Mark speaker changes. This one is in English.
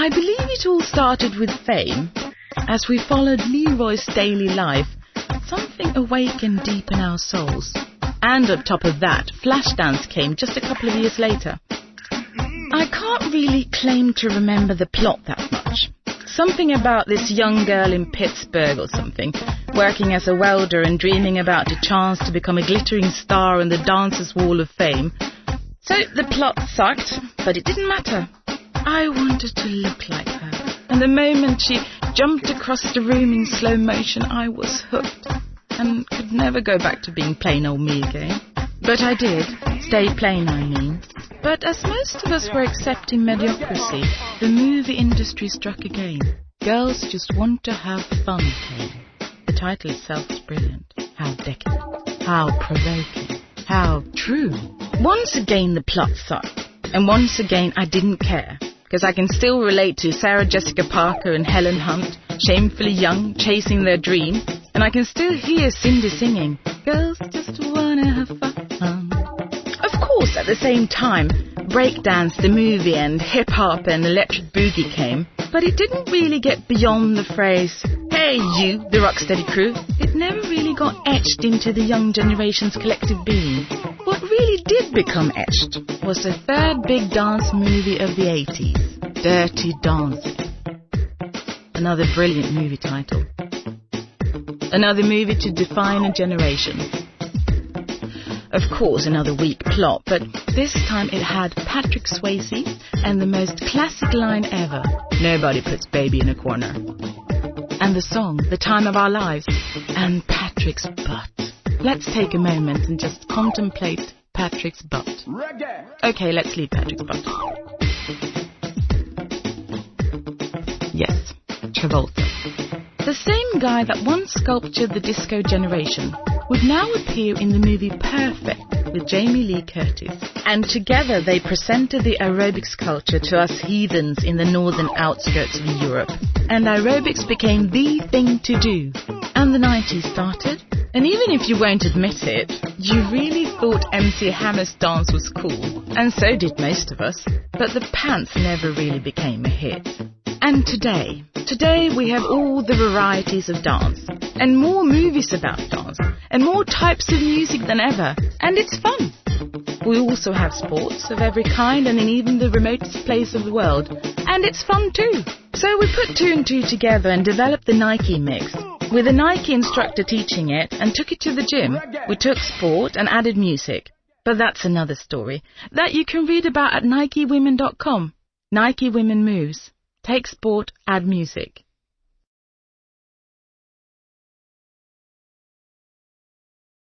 Speaker 1: I believe it all started with fame. As we followed Leroy's daily life, something awakened deep in our souls. And on top of that, Flashdance came just a couple of years later. I can't really claim to remember the plot that much. Something about this young girl in Pittsburgh or something, working as a welder and dreaming about a chance to become a glittering star on the Dancers' Wall of Fame. So the plot sucked, but it didn't matter. I wanted to look like her. And the moment she jumped across the room in slow motion, I was hooked and could never go back to being plain old me again. But I did. Stay plain, I mean. But as most of us were accepting mediocrity, the movie industry struck again. Girls Just Want to Have Fun came. The title itself is brilliant. How decadent. How provoking. How true. Once again the plot sucked. And once again I didn't care. Because I can still relate to Sarah Jessica Parker and Helen Hunt, shamefully young, chasing their dream. And I can still hear Cindy singing, Girls Just Wanna Have Fun. Of course, at the same time, breakdance, the movie, and hip-hop and electric boogie came. But it didn't really get beyond the phrase, hey you, the Rocksteady crew. It never really got etched into the young generation's collective being. What really did become etched was the third big dance movie of the 80s, Dirty Dancing. Another brilliant movie title. Another movie to define a generation. Of course, another weak plot, but this time it had Patrick Swayze and the most classic line ever, nobody puts baby in a corner. And the song, The Time of Our Lives, and Patrick's butt. Let's take a moment and just contemplate Patrick's butt. Okay, let's leave Patrick's butt. Yes, Travolta. The same guy that once sculptured the disco generation would now appear in the movie Perfect with Jamie Lee Curtis. And together they presented the aerobics culture to us heathens in the northern outskirts of Europe. And aerobics became the thing to do. And the 90s started. And even if you won't admit it, you really thought MC Hammer's dance was cool. And so did most of us. But the pants never really became a hit. And today we have all the varieties of dance. And more movies about dance. And more types of music than ever. And it's fun. We also have sports of every kind and in even the remotest place of the world. And it's fun too. So we put two and two together and developed the Nike mix. With a Nike instructor teaching it and took it to the gym. We took sport and added music. But that's another story. That you can read about at NikeWomen.com. Nike Women Moves. Take sport, add music.